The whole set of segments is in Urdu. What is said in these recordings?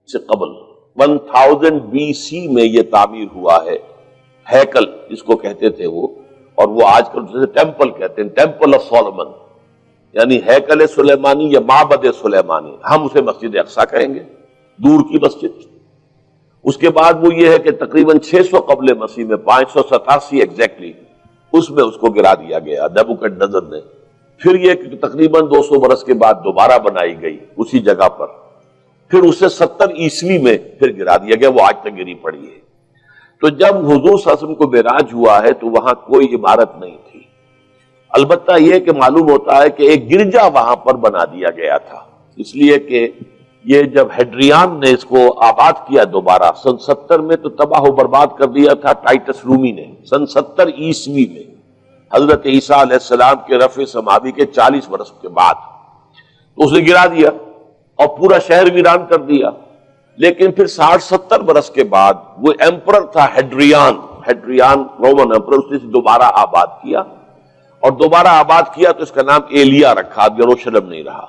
سے قبل 1000 BC میں یہ تعمیر ہوا ہے ہیکل جس کو کہتے تھے وہ، اور وہ آج کل جیسے ٹیمپل کہتے ہیں، ٹیمپل آف سولومن، یعنی ہیکل سلیمانی یا معبد سلیمانی، ہم اسے مسجد اقصی کہیں گے، دور کی مسجد۔ اس کے بعد وہ یہ ہے کہ تقریباً 600 قبل مسیح میں 587 ایگزیکٹلی اس میں اس کو گرا دیا گیا نیبوکڈنیزر نے۔ پھر یہ کہ تقریباً 200 برس کے بعد دوبارہ بنائی گئی اسی جگہ پر، پھر اسے 70 عیسوی میں پھر گرا دیا گیا، وہ آج تک گری پڑی ہے۔ تو جب حضور صلی اللہ علیہ وسلم کو معراج ہوا ہے تو وہاں کوئی عمارت نہیں تھی، البتہ یہ کہ معلوم ہوتا ہے کہ ایک گرجا وہاں پر بنا دیا گیا تھا، اس لیے کہ یہ جب ہیڈریان نے اس کو آباد کیا دوبارہ سن 70 میں تو تباہ و برباد کر دیا تھا ٹائٹس رومی نے سن 70 عیسوی میں، حضرت عیسیٰ علیہ السلام کے رفع سماوی کے 40 برس کے بعد تو اسے گرا دیا اور پورا شہر ویران کر دیا۔ لیکن پھر 60-70 برس کے بعد وہ ایمپرر تھا ہیڈریان رومن ایمپرر، اس نے دوبارہ آباد کیا، اور دوبارہ آباد کیا تو اس کا نام ایلیا رکھا، اب یروشلم نہیں رہا۔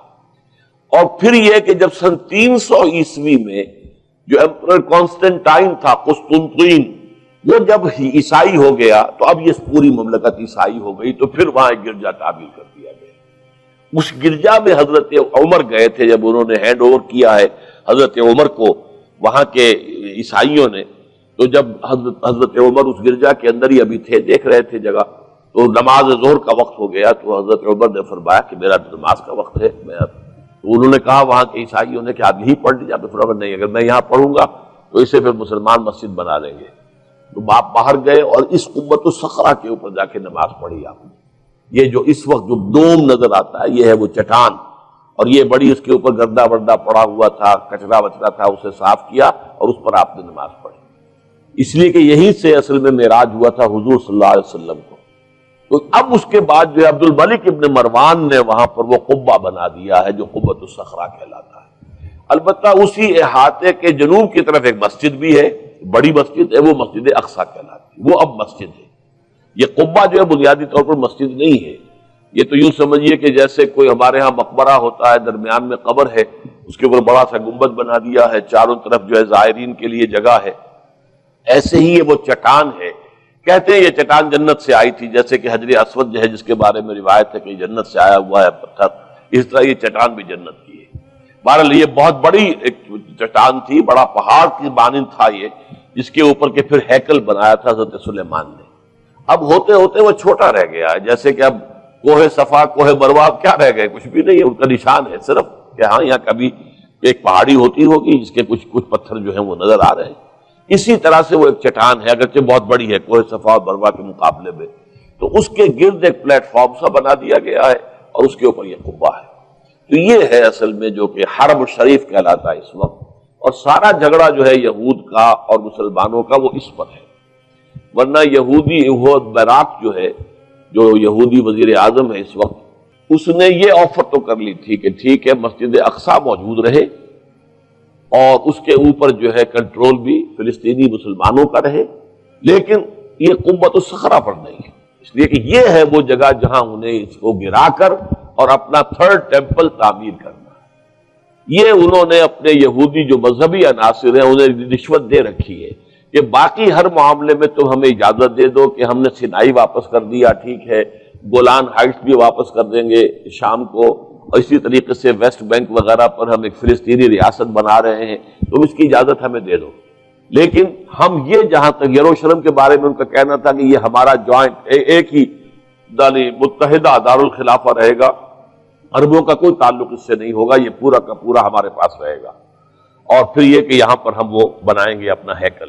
اور پھر یہ کہ جب سن 300 عیسوی میں جو ایمپرر کانسٹنٹائن تھا قسطنطین، وہ جب عیسائی ہو گیا تو اب یہ پوری مملکت عیسائی ہو گئی، تو پھر وہاں ایک گرجا تعمیر کر دیا گیا۔ اس گرجا میں حضرت عمر گئے تھے، جب انہوں نے ہینڈ اوور کیا ہے حضرت عمر کو وہاں کے عیسائیوں نے، تو جب حضرت عمر اس گرجا کے اندر ہی ابھی تھے، دیکھ رہے تھے جگہ، تو نماز ظہر کا وقت ہو گیا، تو حضرت عمر نے فرمایا کہ میرا نماز کا وقت ہے، تو انہوں نے کہا وہاں کے عیسائیوں نے کہ آپ یہی پڑھ لیجیے، آپ نے فرمایا نہیں، اگر میں یہاں پڑھوں گا تو اسے پھر مسلمان مسجد بنا لیں گے۔ تو باپ باہر گئے اور اس قبۃ الصخرہ کے اوپر جا کے نماز پڑھی آپ نے۔ یہ جو اس وقت جو دوم نظر آتا ہے یہ ہے وہ چٹان، اور یہ بڑی اس کے اوپر گردہ وردہ پڑا ہوا تھا، کچرا وچرا تھا، اسے صاف کیا اور اس پر آپ نے نماز پڑھی، اس لیے کہ یہیں سے اصل میں معراج ہوا تھا حضور صلی اللہ علیہ وسلم کو۔ تو اب اس کے بعد جو عبد الملک ابن مروان نے وہاں پر وہ قبہ بنا دیا ہے جو قبۃ الصخرہ کہلاتا ہے۔ البتہ اسی احاطے کے جنوب کی طرف ایک مسجد بھی ہے، بڑی مسجد ہے، وہ مسجد اقصی کہلاتی ہے، وہ اب مسجد ہے۔ یہ قبہ جو ہے بنیادی طور پر مسجد نہیں ہے، یہ تو یوں سمجھیے کہ جیسے کوئی ہمارے ہاں مقبرہ ہوتا ہے، درمیان میں قبر ہے، اس کے اوپر بڑا سا گنبد بنا دیا ہے، چاروں طرف جو ہے زائرین کے لیے جگہ ہے، ایسے ہی یہ وہ چٹان ہے۔ کہتے ہیں یہ چٹان جنت سے آئی تھی، جیسے کہ حجر اسود جو ہے جس کے بارے میں روایت ہے کہ جنت سے آیا ہوا ہے پتھر، اس طرح یہ چٹان بھی جنت کی ہے۔ بہرحال یہ بہت بڑی ایک چٹان تھی، بڑا پہاڑ کی مانند تھا یہ، جس کے اوپر کے پھر ہیکل بنایا تھا حضرت سلیمان نے۔ اب ہوتے ہوتے وہ چھوٹا رہ گیا ہے، جیسے کہ اب کوہ صفا کوہ مروہ کیا رہ گئے، کچھ بھی نہیں ہے، ان کا نشان ہے صرف کہ ہاں یہاں کبھی ایک پہاڑی ہوتی ہوگی جس کے کچھ پتھر جو ہیں وہ نظر آ رہے ہیں۔ اسی طرح سے وہ ایک چٹان ہے، اگرچہ بہت بڑی ہے کوہ صفا اور مروہ کے مقابلے میں، تو اس کے گرد ایک پلیٹ فارم سا بنا دیا گیا ہے اور اس کے اوپر یہ قبہ ہے۔ تو یہ ہے اصل میں جو کہ حرم شریف کہلاتا ہے اس وقت، اور سارا جھگڑا جو ہے یہود کا اور مسلمانوں کا وہ اس پر ہے۔ ورنہ یہودی براق جو ہے، جو یہودی وزیر اعظم ہے اس وقت، اس نے یہ آفر تو کر لی تھی کہ ٹھیک ہے مسجد اقصی موجود رہے اور اس کے اوپر جو ہے کنٹرول بھی فلسطینی مسلمانوں کا رہے، لیکن یہ قبۃ الصخرہ پر نہیں ہے، اس لیے کہ یہ ہے وہ جگہ جہاں انہیں اس کو گرا کر اور اپنا تھرڈ ٹیمپل تعمیر کرنا ہے۔ یہ انہوں نے اپنے یہودی جو مذہبی عناصر ہیں انہیں رشوت دے رکھی ہے کہ باقی ہر معاملے میں تم ہمیں اجازت دے دو کہ ہم نے سینائی واپس کر دیا، ٹھیک ہے، گولان ہائٹس بھی واپس کر دیں گے شام کو، اور اسی طریقے سے ویسٹ بینک وغیرہ پر ہم ایک فلسطینی ریاست بنا رہے ہیں، تم اس کی اجازت ہمیں دے دو۔ لیکن ہم یہ جہاں تک یروشلم کے بارے میں ان کا کہنا تھا کہ یہ ہمارا جوائنٹ ایک ہی متحدہ دارالخلافہ رہے گا، عربوں کا کوئی تعلق اس سے نہیں ہوگا، یہ پورا کا پورا ہمارے پاس رہے گا، اور پھر یہ کہ یہاں پر ہم وہ بنائیں گے اپنا ہیکل۔